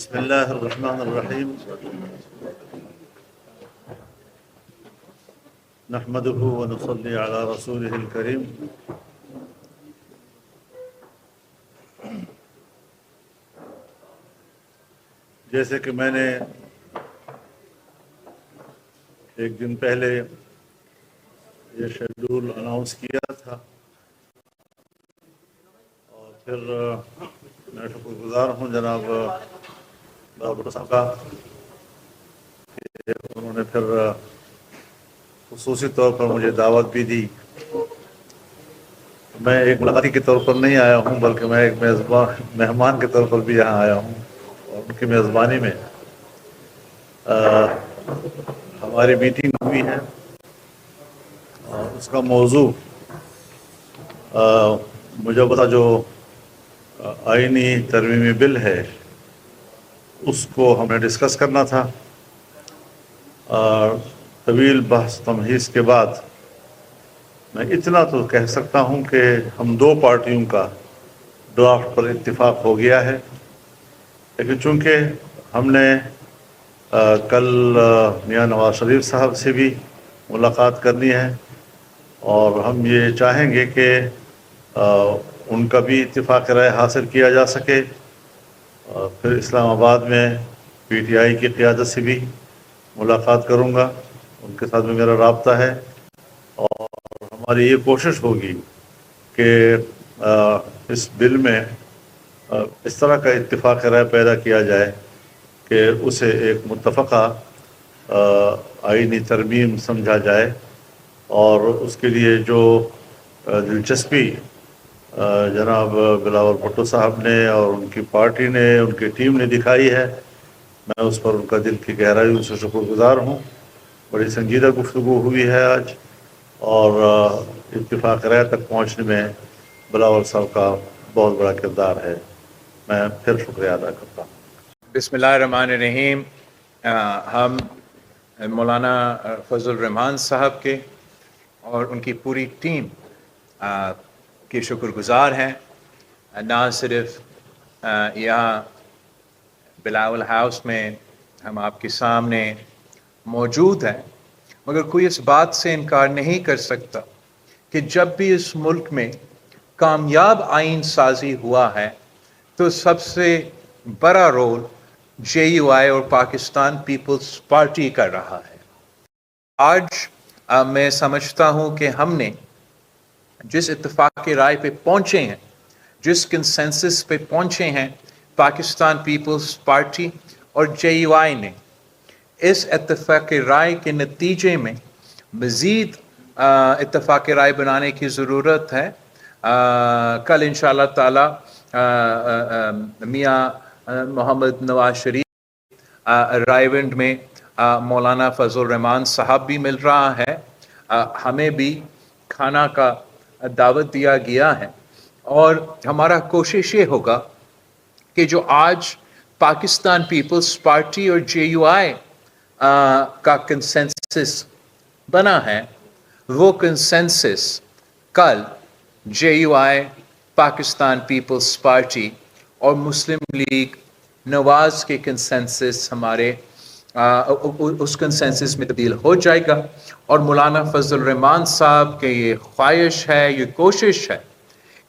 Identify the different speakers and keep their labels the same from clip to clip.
Speaker 1: بسم اللہ الرحمن الرحیم نحمده ونصلی علی رسولہ الکریم. جیسے کہ میں نے ایک دن پہلے یہ شیڈول اناؤنس کیا تھا اور پھر میں شکر گزار ہوں جناب بھٹو صاحب کا کہ انہوں نے پھر خصوصی طور پر مجھے دعوت بھی دی. میں ایک ملاقاتی کے طور پر نہیں آیا ہوں بلکہ میں ایک مہمان کے طور پر بھی یہاں آیا ہوں اور ان کی میزبانی میں ہماری میٹنگ ہوئی ہے اور اس کا موضوع مجوزہ جو آئینی ترمیمی بل ہے اس کو ہم نے ڈسکس کرنا تھا. اور طویل بحث تمہیز کے بعد میں اتنا تو کہہ سکتا ہوں کہ ہم دو پارٹیوں کا ڈرافٹ پر اتفاق ہو گیا ہے. لیکن چونکہ ہم نے کل میاں نواز شریف صاحب سے بھی ملاقات کرنی ہے اور ہم یہ چاہیں گے کہ ان کا بھی اتفاق رائے حاصل کیا جا سکے. پھر اسلام آباد میں پی ٹی آئی کی قیادت سے بھی ملاقات کروں گا، ان کے ساتھ بھی میرا رابطہ ہے اور ہماری یہ کوشش ہوگی کہ اس بل میں اس طرح کا اتفاق رائے پیدا کیا جائے کہ اسے ایک متفقہ آئینی ترمیم سمجھا جائے. اور اس کے لیے جو دلچسپی جناب بلاول بھٹو صاحب نے اور ان کی پارٹی نے، ان کی ٹیم نے دکھائی ہے، میں اس پر ان کا دل کی گہرائیوں سے شکر گزار ہوں. بڑی سنجیدہ گفتگو ہوئی ہے آج اور اتفاق رائے تک پہنچنے میں بلاول صاحب کا بہت بڑا کردار ہے. میں پھر شکریہ ادا کرتا ہوں.
Speaker 2: بسم اللہ الرحمن الرحیم. ہم مولانا فضل الرحمان صاحب کے اور ان کی پوری ٹیم کے شکر گزار ہیں. نہ صرف یہاں بلاول ہاؤس میں ہم آپ کے سامنے موجود ہیں، مگر کوئی اس بات سے انکار نہیں کر سکتا کہ جب بھی اس ملک میں کامیاب آئین سازی ہوا ہے تو سب سے بڑا رول جے یو آئی اور پاکستان پیپلز پارٹی کر رہا ہے. آج میں سمجھتا ہوں کہ ہم نے جس اتفاق کی رائے پہ پہنچے ہیں، جس کنسنسس پہ پہنچے ہیں پاکستان پیپلز پارٹی اور جے یو آئی نے، اس اتفاق رائے کے نتیجے میں مزید اتفاق رائے بنانے کی ضرورت ہے. کل انشاءاللہ تعالی میاں محمد نواز شریف رائے ونڈ میں مولانا فضل الرحمان صاحب بھی مل رہا ہے. ہمیں بھی کھانا کا دعوت دیا گیا ہے اور ہمارا کوشش یہ ہوگا کہ جو آج پاکستان پیپلز پارٹی اور جے یو آئی کا کنسنسس بنا ہے، وہ کنسنسس کل J U I, Pakistan Peoples Party اور مسلم لیگ نواز کے کنسنسس ہمارے اس کنسنسس میں تبدیل ہو جائے گا. اور مولانا فضل الرحمان صاحب کے یہ خواہش ہے، یہ کوشش ہے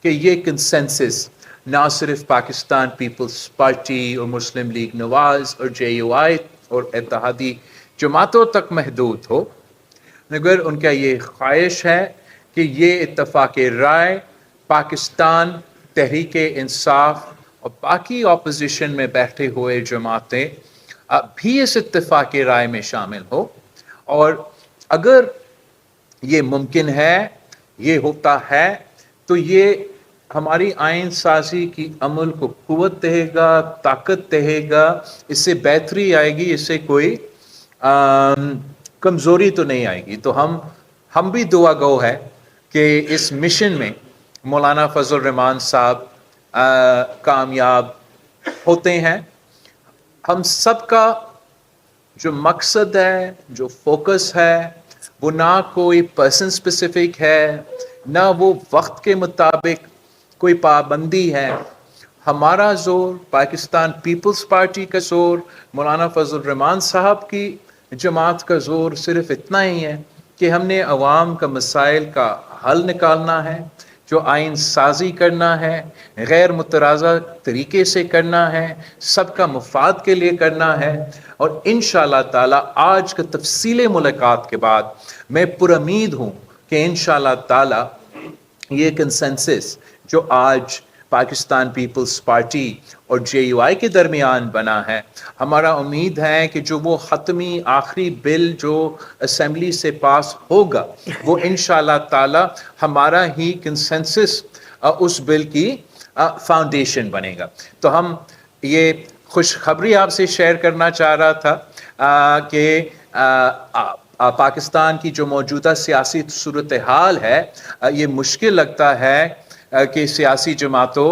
Speaker 2: کہ یہ کنسنسس نہ صرف پاکستان پیپلز پارٹی اور مسلم لیگ نواز اور جے یو آئی اور اتحادی جماعتوں تک محدود ہو، مگر ان کا یہ خواہش ہے کہ یہ اتفاق رائے پاکستان تحریک انصاف اور باقی اپوزیشن میں بیٹھے ہوئے جماعتیں بھی اس اتفاق رائے میں شامل ہو. اور اگر یہ ممکن ہے، یہ ہوتا ہے، تو یہ ہماری آئین سازی کی عمل کو قوت دے گا، طاقت دے گا، اس سے بہتری آئے گی، اس سے کوئی کمزوری تو نہیں آئے گی. تو ہم بھی دعا گو ہے کہ اس مشن میں مولانا فضل الرحمان صاحب کامیاب ہوتے ہیں. ہم سب کا جو مقصد ہے، جو فوکس ہے، وہ نہ کوئی پرسن سپیسیفک ہے، نہ وہ وقت کے مطابق کوئی پابندی ہے. ہمارا زور، پاکستان پیپلز پارٹی کا زور، مولانا فضل الرحمان صاحب کی جماعت کا زور صرف اتنا ہی ہے کہ ہم نے عوام کا مسائل کا حل نکالنا ہے، جو آئین سازی کرنا ہے، غیر مترازع طریقے سے کرنا ہے، سب کا مفاد کے لیے کرنا ہے. اور انشاءاللہ تعالی آج کا تفصیل ملاقات کے بعد میں پر امید ہوں کہ انشاءاللہ تعالی یہ کنسنسس جو آج پاکستان پیپلز پارٹی اور جے یو آئی کے درمیان بنا ہے، ہمارا امید ہے کہ جو وہ حتمی آخری بل جو اسمبلی سے پاس ہوگا وہ انشاءاللہ تعالی ہمارا ہی کنسنسس اس بل کی فاؤنڈیشن بنے گا. تو ہم یہ خوشخبری آپ سے شیئر کرنا چاہ رہا تھا کہ پاکستان کی جو موجودہ سیاسی صورتحال ہے، یہ مشکل لگتا ہے کہ سیاسی جماعتوں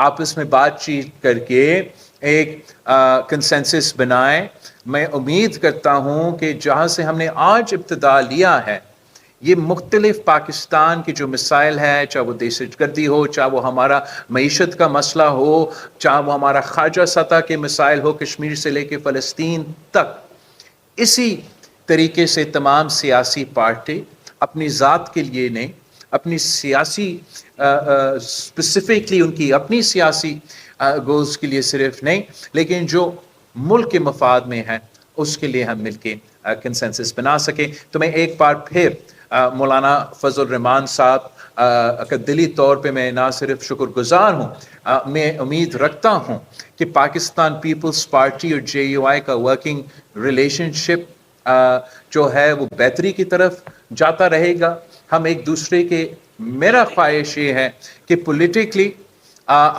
Speaker 2: آپس میں بات چیت کر کے ایک کنسنسس بنائیں. میں امید کرتا ہوں کہ جہاں سے ہم نے آج ابتدا لیا ہے، یہ مختلف پاکستان کے جو مسائل ہیں، چاہے وہ دہشت گردی ہو، چاہے وہ ہمارا معیشت کا مسئلہ ہو، چاہے وہ ہمارا خارجہ سطح کے مسائل ہو، کشمیر سے لے کے فلسطین تک، اسی طریقے سے تمام سیاسی پارٹی اپنی ذات کے لیے نہیں، اپنی سیاسی اسپیسیفکلی ان کی اپنی سیاسی گولز کے لیے صرف نہیں، لیکن جو ملک کے مفاد میں ہے اس کے لیے ہم مل کے کنسنسس بنا سکیں. تو میں ایک بار پھر مولانا فضل الرحمان صاحب کا دلی طور پہ میں نہ صرف شکر گزار ہوں، میں امید رکھتا ہوں کہ پاکستان پیپلز پارٹی اور جے یو آئی کا ورکنگ ریلیشن شپ جو ہے وہ بہتری کی طرف جاتا رہے گا. ہم ایک دوسرے کے، میرا خواہش یہ ہے کہ پولیٹیکلی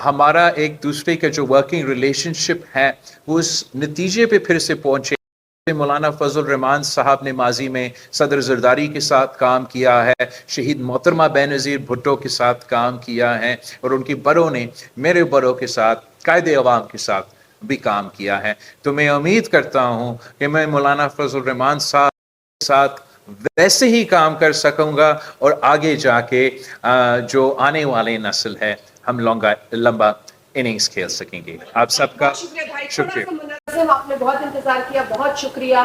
Speaker 2: ہمارا ایک دوسرے کا جو ورکنگ ریلیشن شپ ہے وہ اس نتیجے پہ پھر سے پہنچے. مولانا فضل الرحمان صاحب نے ماضی میں صدر زرداری کے ساتھ کام کیا ہے، شہید محترمہ بینظیر بھٹو کے ساتھ کام کیا ہے، اور ان کی بڑوں نے میرے بڑوں کے ساتھ، قائد عوام کے ساتھ بھی کام کیا ہے. تو میں امید کرتا ہوں کہ میں مولانا فضل الرحمان صاحب کے ساتھ ویسے ہی کام کر سکوں گا، اور آگے جا کے جو آنے والے نسل ہے ہم لمبا اننگز کھیل سکیں گے. آپ سب کا شکریہ.
Speaker 3: آپ نے بہت انتظار کیا، بہت شکریہ.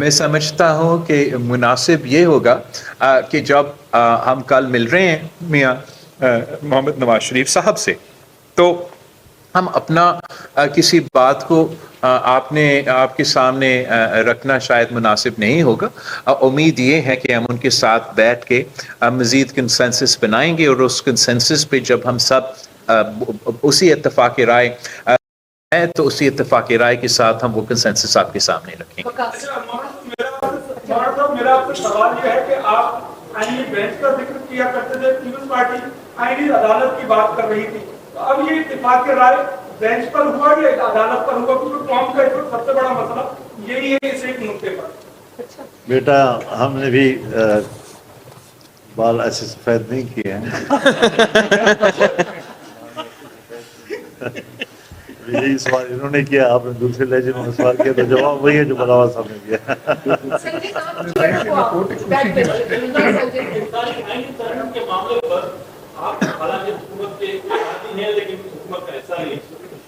Speaker 2: میں سمجھتا ہوں کہ مناسب یہ ہوگا کہ جب ہم کل مل رہے ہیں میاں محمد نواز شریف صاحب سے، تو ہم اپنا کسی بات کو آپ کے سامنے رکھنا شاید مناسب نہیں ہوگا. امید یہ ہے کہ ہم ان کے ساتھ بیٹھ کے مزید کنسنسس بنائیں گے، اور اس کنسنسس پہ جب ہم سب اسی اتفاق رائے ہے تو اسی اتفاق رائے کے ساتھ ہم وہ کنسنسس آپ کے سامنے رکھیں گے.
Speaker 4: میرا آپ سے سوال یہ ہے کہ آپ آئینی بینچ کا ذکر کیا کرتے تھے، پیپلز پارٹی آئینی عدالت کی بات کر رہی تھی، تو اب یہ اتفاق رائے بینچ پر ہوا یا عدالت پر ہوا؟ کیونکہ قوم کا سب سے بڑا مسئلہ یہی ہے اس ایک نقطے پر.
Speaker 1: بیٹا ہم نے بھی بال ایسے سفید نہیں کیے ہیں. یہی سوال انہوں نے کیا، آپ نے دوسرے لہجے میں سوال کیا، تو جواب وہی ہے جو بلاوا صاحب نے کیا.
Speaker 5: کے معاملے پر آپ حالانکہ حکومت کے عادی ہیں لیکن حکومت کا حصہ نہیں.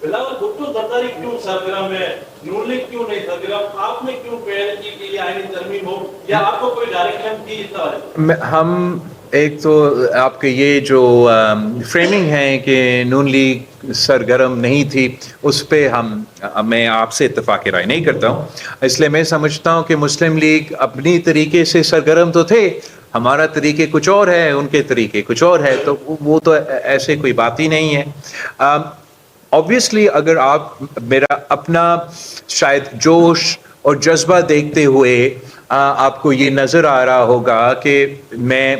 Speaker 5: بلاول بھٹو زرداری کیوں سرگرم ہے، نون لیگ کیوں نہیں سرگرم؟ آپ نے کیوں پہل کی کہ یہ آئینی ترمیم ہو، یا آپ کو کوئی ڈائریکشن کی؟
Speaker 2: ہم ایک تو آپ کے یہ جو فریمنگ ہے کہ نون لیگ سرگرم نہیں تھی، اس پہ میں آپ سے اتفاق رائے نہیں کرتا ہوں. اس لیے میں سمجھتا ہوں کہ مسلم لیگ اپنی طریقے سے سرگرم تو تھے، ہمارا طریقے کچھ اور ہے، ان کے طریقے کچھ اور ہے، تو وہ تو ایسے کوئی بات ہی نہیں ہے. obviously اگر آپ میرا اپنا شاید جوش اور جذبہ دیکھتے ہوئے آپ کو یہ نظر آ رہا ہوگا کہ میں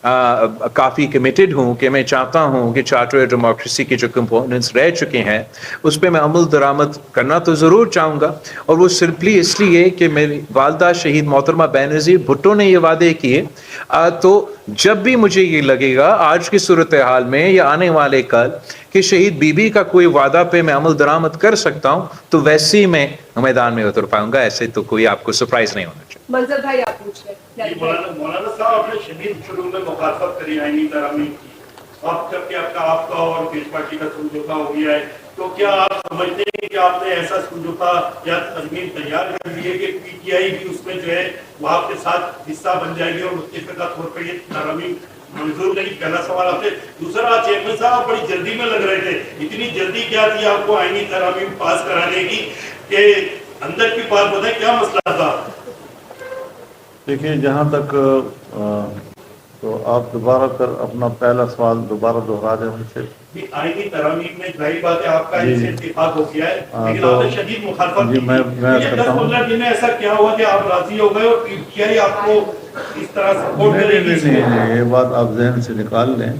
Speaker 2: کافی کمیٹڈ ہوں کہ میں چاہتا ہوں کہ چارٹر ڈیموکریسی کے جو کمپوننٹس رہ چکے ہیں اس پہ میں عمل درآمد کرنا تو ضرور چاہوں گا، اور وہ سمپلی اس لیے کہ میری والدہ شہید محترمہ بینظیر بھٹو نے یہ وعدے کیے، تو جب بھی مجھے یہ لگے گا آج کی صورتحال میں یا آنے والے کل کہ شہید بی بی کا کوئی وعدہ پہ میں عمل درآمد کر سکتا ہوں تو ویسے ہی میں میدان میں اتر پاؤں گا، ایسے تو کوئی آپ کو سرپرائز نہیں ہونا چاہیے۔
Speaker 3: منظر بھائی آپ پوچھ
Speaker 6: جی، مولانا صاحب آپ نے شدید شروع میں مخالفت کری آئینی ترامیم کی، اب جب کہ آپ کا اور پیس پارٹی کا سمجھوتا ہو گیا ہے تو کیا آپ سمجھتے ہیں کہ آپ نے ایسا سمجھوتا یا ترمیم تیار کر لی ہے کہ پی ٹی آئی بھی اس میں جو ہے وہ آپ کے ساتھ حصہ بن جائے گی اور متفقہ طور پر یہ ترامیم منظور نہیں؟ پہلا سوال آپ سے۔ دوسرا، چیئرمین صاحب بڑی جلدی میں لگ رہے تھے، اتنی جلدی کیا تھی آپ کو آئینی ترامیم پاس کرانے کی کہ اندر کی بات بتائیں کیا مسئلہ تھا؟
Speaker 1: دیکھیے، جہاں تک تو آپ دوبارہ کر اپنا پہلا سوال دوبارہ دہرا دیں مجھ سے۔
Speaker 6: آئینی ترامیم میں ظاہر بات ہے آپ کا اس سے اتفاق ہو گیا ہے، لیکن آپ نے شدید مخالفت کی۔
Speaker 1: میں کرتا ہوں،
Speaker 6: 10-15 دن میں ایسا کیا ہوا کہ آپ راضی ہو گئے اور پی ٹی آئی آپ کو اس طرح سپورٹ کرے گی؟
Speaker 1: نہیں، یہ بات آپ ذہن سے نکال لیں۔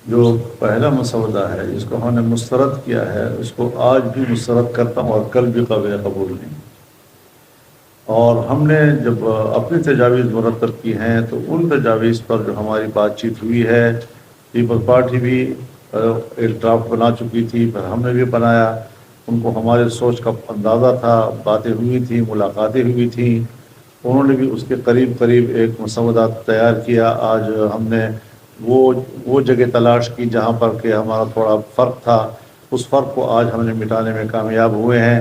Speaker 1: جو پہلا مسودہ ہے جس کو ہم نے مسترد کیا ہے اس کو آج بھی مسترد کرتا ہوں اور کل بھی قابل قبول نہیں، اور ہم نے جب اپنی تجاویز مرتب کی ہیں تو ان تجاویز پر جو ہماری بات چیت ہوئی ہے، پیپلز پارٹی بھی ایک ڈرافٹ بنا چکی تھی، پھر ہم نے بھی بنایا، ان کو ہمارے سوچ کا اندازہ تھا، باتیں ہوئی تھیں، ملاقاتیں ہوئی تھیں، انہوں نے بھی اس کے قریب قریب ایک مسودہ تیار کیا۔ آج ہم نے وہ جگہ تلاش کی جہاں پر کہ ہمارا تھوڑا فرق تھا، اس فرق کو آج ہم نے مٹانے میں کامیاب ہوئے ہیں،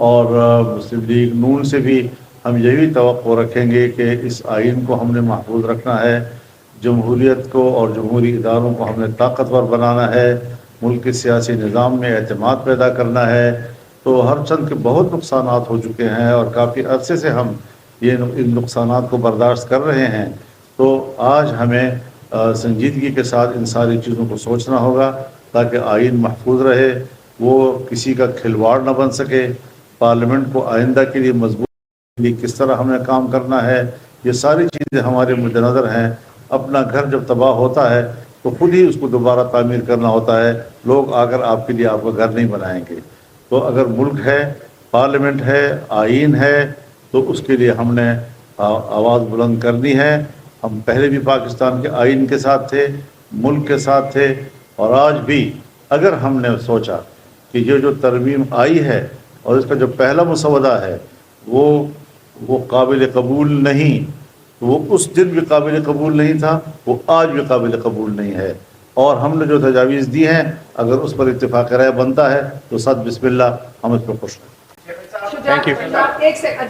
Speaker 1: اور مسلم لیگ نون سے بھی ہم یہی توقع رکھیں گے کہ اس آئین کو ہم نے محفوظ رکھنا ہے، جمہوریت کو اور جمہوری اداروں کو ہم نے طاقتور بنانا ہے، ملک کے سیاسی نظام میں اعتماد پیدا کرنا ہے۔ تو ہر چند کے بہت نقصانات ہو چکے ہیں اور کافی عرصے سے ہم ان نقصانات کو برداشت کر رہے ہیں، تو آج ہمیں سنجیدگی کے ساتھ ان ساری چیزوں کو سوچنا ہوگا تاکہ آئین محفوظ رہے، وہ کسی کا کھلواڑ نہ بن سکے۔ پارلیمنٹ کو آئندہ کے لیے مضبوط کس طرح ہمیں کام کرنا ہے، یہ ساری چیزیں ہمارے مد نظر ہیں۔ اپنا گھر جب تباہ ہوتا ہے تو خود ہی اس کو دوبارہ تعمیر کرنا ہوتا ہے، لوگ آ کر آپ کے لیے آپ کا گھر نہیں بنائیں گے۔ تو اگر ملک ہے، پارلیمنٹ ہے، آئین ہے، تو اس کے لیے ہم نے آواز بلند کرنی ہے۔ ہم پہلے بھی پاکستان کے آئین کے ساتھ تھے، ملک کے ساتھ تھے، اور آج بھی اگر ہم نے سوچا کہ یہ جو ترمیم آئی ہے اور اس کا جو پہلا مسودہ ہے وہ قابل قبول نہیں، وہ اس دن بھی قابل قبول نہیں تھا، وہ آج بھی قابل قبول نہیں ہے، اور ہم نے جو تجاویز دی ہیں اگر اس پر اتفاق رائے بنتا ہے تو صد بسم اللہ ہم اس پہ خوش ہیں۔
Speaker 2: Thank you.
Speaker 3: ایک سیکنڈ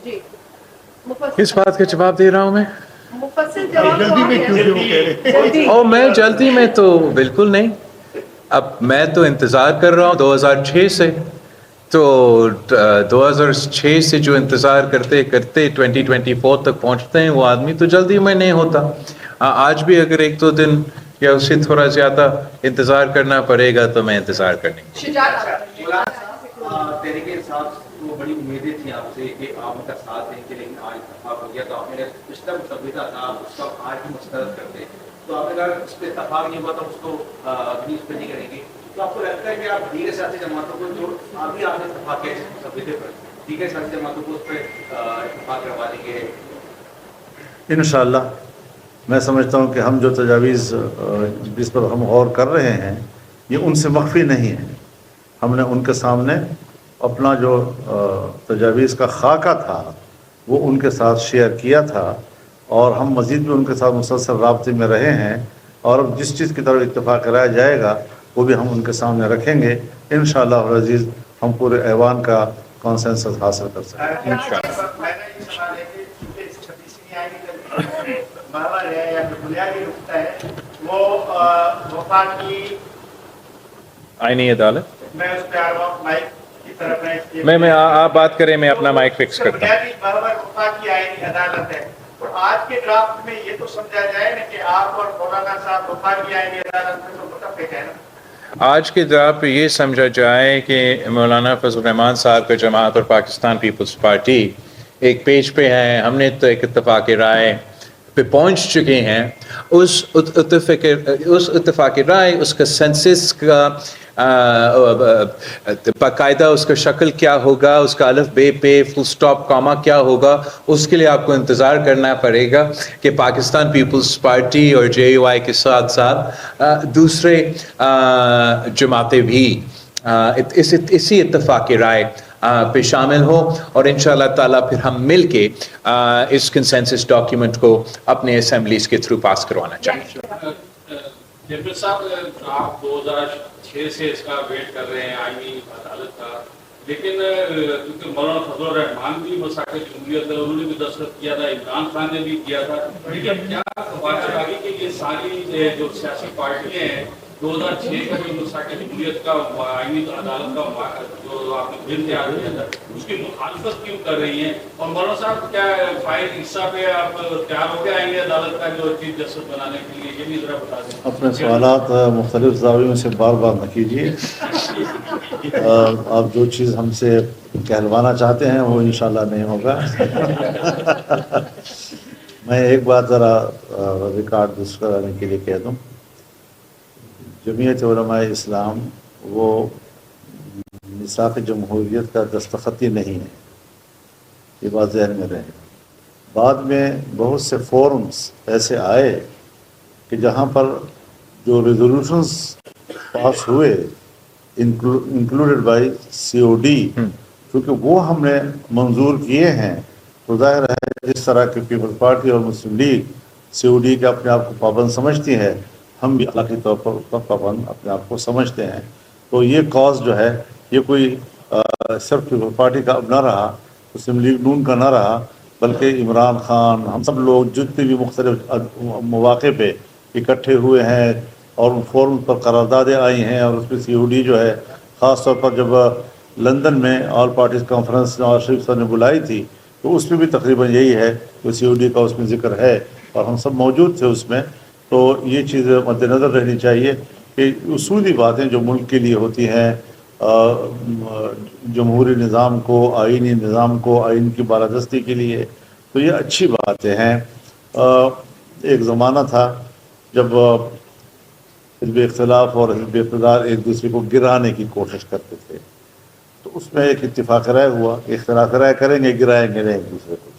Speaker 3: جی
Speaker 2: کس بات کا جواب دے رہا ہوں میں؟
Speaker 3: مفصل جواب جلدی
Speaker 2: میں جلدی میں تو بالکل نہیں۔ اب میں تو انتظار کر رہا ہوں 2006 سے، تو 2006 سے جو انتظار کرتے کرتے 2024 تک پہنچتے ہیں وہ آدمی تو جلدی میں نہیں ہوتا۔ آج بھی اگر 1-2 دن یا اس سے تھوڑا زیادہ انتظار کرنا پڑے گا تو میں انتظار کرنے گا۔
Speaker 7: تحریک انصاف کو بڑی امیدیں تھیں آپ سے کہ آپ ان کا ساتھ دیں گے، لیکن آج اتفاق ہو گیا تو آپ نے پچھلا مسودہ تھا اس کا آج بھی مسترد کرتے، تو آپ نے کہا اس پہ اتفاق نہیں ہوا تو اس کو بھی اس پہ نہیں کریں گے۔ تو آپ کو لگتا ہے کہ آپ دیگر سیاسی جماعتوں کو جو ابھی آپ نے اتفاق کیا اس مسودے پر، دیگر سیاسی جماعتوں کو اس پہ اتفاق کروا دیں گے؟
Speaker 1: انشاءاللہ میں سمجھتا ہوں کہ ہم جو تجاویز جس پر ہم غور کر رہے ہیں یہ ان سے مخفی نہیں ہے۔ ہم نے ان کے سامنے اپنا جو تجاویز کا خاکہ تھا وہ ان کے ساتھ شیئر کیا تھا، اور ہم مزید بھی ان کے ساتھ مسلسل رابطے میں رہے ہیں، اور اب جس چیز کی طرف اتفاق کرایا جائے گا وہ بھی ہم ان کے سامنے رکھیں گے۔ انشاءاللہ العزیز ہم پورے ایوان کا کانسنسس حاصل کر سکیں گے انشاءاللہ۔
Speaker 6: یا بنیادی نقطہ ہے وہ وفاقی
Speaker 2: آئینی عدالت،
Speaker 6: میں اس پہ آ رہا ہوں مائک کی طرف
Speaker 2: میں آپ بات کریں، میں اپنا مائک فکس کرتا ہوں۔
Speaker 6: بنیادی محور وفاقی آئینی عدالت ہے، اور آج کے ڈرافٹ میں یہ تو سمجھا جائے نا کہ آپ اور مولانا صاحب وفاقی آئینی عدالت میں تو متفق ہے نا۔
Speaker 2: آج کے ڈرافٹ پہ یہ سمجھا جائے کہ مولانا فضل الرحمان صاحب کا جماعت اور پاکستان پیپلز پارٹی ایک پیج پہ ہیں, ہم نے تو ایک اتفاق رائے پہ پہنچ چکے ہیں. اس اتفاق رائے, اس کا سینسس کا باقاعدہ اس کا شکل کیا ہوگا, اس کا الف بے پہ فل سٹاپ کاما کیا ہوگا, اس کے لیے آپ کو انتظار کرنا پڑے گا کہ پاکستان پیپلز پارٹی اور جے یو آئی کے ساتھ ساتھ دوسرے جماعتیں بھی اسی اتفاق رائے پہ شامل ہو, اور انشاءاللہ تعالیٰ پھر ہم مل کے اس کنسنسس ڈاکیومنٹ کو اپنے اسمبلیز کے تھرو پاس کروانا چاہیں.
Speaker 5: جنرل صاحب, آپ 2006 سے اس کا ویٹ کر رہے ہیں آئینی عدالت کا, لیکن کیونکہ مولانا فضل الرحمان بھی مساق جمہوریت انہوں نے بھی دستخط کیا تھا, عمران خان نے بھی کیا تھا, لیکن کیا بات آ گئی کہ یہ ساری جو سیاسی پارٹیاں ہیں 2006 کا جو مساق جمہوریت کا آئینی عدالت کا جو آپ نے بل تیار کیا تھا اس کی مخالفت کیوں کر رہی ہیں, اور مولانا صاحب کیا فائل حصہ پہ آپ تیار ہو کے آئیں گے عدالت کا جو چیف جسٹس بنانے کے لیے, یہ بھی ذرا بتا دیں.
Speaker 1: اپنے سوالات مختلف زاویوں سے بار بار نہ کیجیے. آپ جو چیز ہم سے کہلوانا چاہتے ہیں وہ انشاءاللہ نہیں ہوگا. میں ایک بات ذرا ریکارڈ درست کرانے کے لیے کہہ دوں, جمعیت علماء اسلام وہ میثاق جمہوریت کا دستخطی نہیں ہے, یہ بات ذہن میں رہے. بعد میں بہت سے فورمز ایسے آئے کہ جہاں پر جو ریزولوشنز پاس ہوئے انکلوڈیڈ بائی COD, کیونکہ وہ ہم نے منظور کیے ہیں, تو ظاہر ہے جس طرح کہ پیپلز پارٹی اور مسلم لیگ COD کے اپنے آپ کو پابند سمجھتی ہے, ہم بھی اخلاقی طور پر پابند اپنے آپ کو سمجھتے ہیں. تو یہ کاز جو ہے یہ کوئی صرف پیپلز پارٹی کا اب نہ رہا, مسلم لیگ نون کا نہ رہا, بلکہ عمران خان, ہم سب لوگ جتنے بھی مختلف مواقع پہ اکٹھے ہوئے ہیں اور ان فورم پر قراردادیں آئی ہیں, اور اس پہ COD جو ہے خاص طور پر جب لندن میں all parties conference Nawaz Sharif صاحب نے بلائی تھی تو اس میں بھی تقریباً یہی ہے کہ COD کا اس میں ذکر ہے اور ہم سب موجود تھے اس میں. تو یہ چیز مد نظر رہنی چاہیے کہ اصولی باتیں جو ملک کے لیے ہوتی ہیں, جمہوری نظام کو, آئینی نظام کو, آئین کی بالادستی کے لیے, تو یہ اچھی باتیں ہیں. ایک زمانہ تھا جب حزب اختلاف اور حزب اقتدار ایک دوسرے کو گرانے کی کوشش کرتے تھے, تو اس میں ایک اتفاق رائے ہوا کہ اختلاف رائے کریں گے, گرائیں گے نہیں ایک دوسرے کو.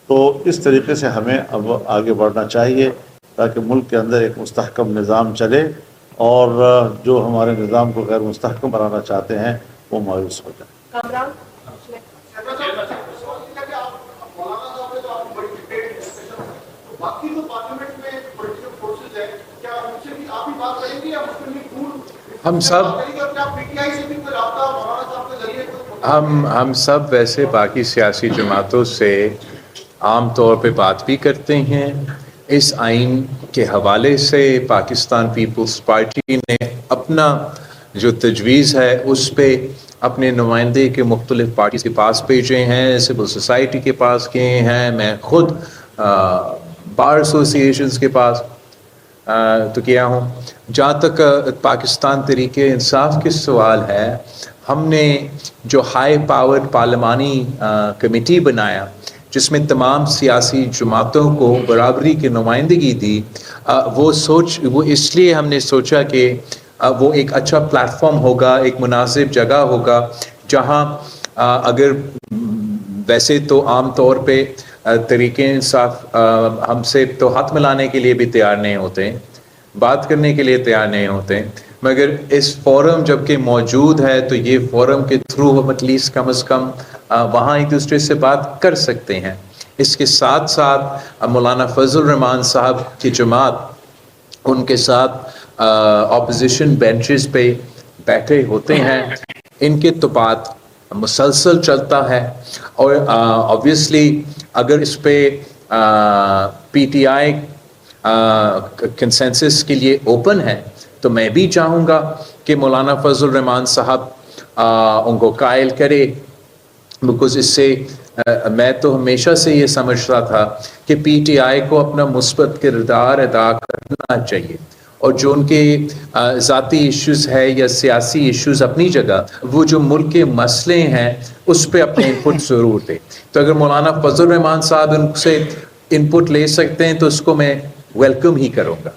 Speaker 1: تو اس طریقے سے ہمیں اب آگے بڑھنا چاہیے تاکہ ملک کے اندر ایک مستحکم نظام چلے, اور جو ہمارے نظام کو غیر مستحکم بنانا چاہتے ہیں وہ مایوس ہو جائے.
Speaker 3: کامران
Speaker 2: ہم سب ویسے باقی سیاسی جماعتوں سے عام طور پہ بات بھی کرتے ہیں. اس آئین کے حوالے سے پاکستان پیپلز پارٹی نے اپنا جو تجویز ہے اس پہ اپنے نمائندے کے مختلف پارٹیز کے پاس بھیجے ہیں, سول سوسائٹی کے پاس گئے ہیں, میں خود بار ایسوسیشنز کے پاس تو کیا ہوں. جہاں تک پاکستان تحریک انصاف کے سوال ہے, ہم نے جو ہائی پاورڈ پارلیمانی کمیٹی بنایا جس میں تمام سیاسی جماعتوں کو برابری کی نمائندگی دی, وہ اس لیے ہم نے سوچا کہ وہ ایک اچھا پلیٹ فارم ہوگا, ایک مناسب جگہ ہوگا جہاں اگر ویسے تو عام طور پہ تحریک انصاف ہم سے تو ہاتھ ملانے کے لیے بھی تیار نہیں ہوتے, بات کرنے کے لیے تیار نہیں ہوتے, مگر اس فورم جب کہ موجود ہے تو یہ فورم کے تھرو ہم ایٹ لیسٹ کم از کم وہاں ایک دوسرے سے بات کر سکتے ہیں. اس کے ساتھ ساتھ مولانا فضل الرحمان صاحب کی جماعت ان کے ساتھ اپوزیشن بینچز پہ بیٹھے ہوتے ہیں, ان کے تو بات مسلسل چلتا ہے. اور obviously اگر اس پہ PTI کنسنسس کے لیے اوپن ہے تو میں بھی چاہوں گا کہ مولانا فضل الرحمان صاحب ان کو قائل کرے, بیکاز اس سے میں تو ہمیشہ سے یہ سمجھتا تھا کہ PTI کو اپنا مثبت کردار ادا کرنا چاہیے, اور جو ان کے ذاتی ایشوز ہے یا سیاسی ایشوز اپنی جگہ، وہ جو ملک کے مسئلے ہیں اس پہ اپنے انپٹ ضرور دیں. تو اگر مولانا فضل الرحمان صاحب ان سے انپٹ لے سکتے ہیں تو اس کو میں ویلکم ہی کروں گا.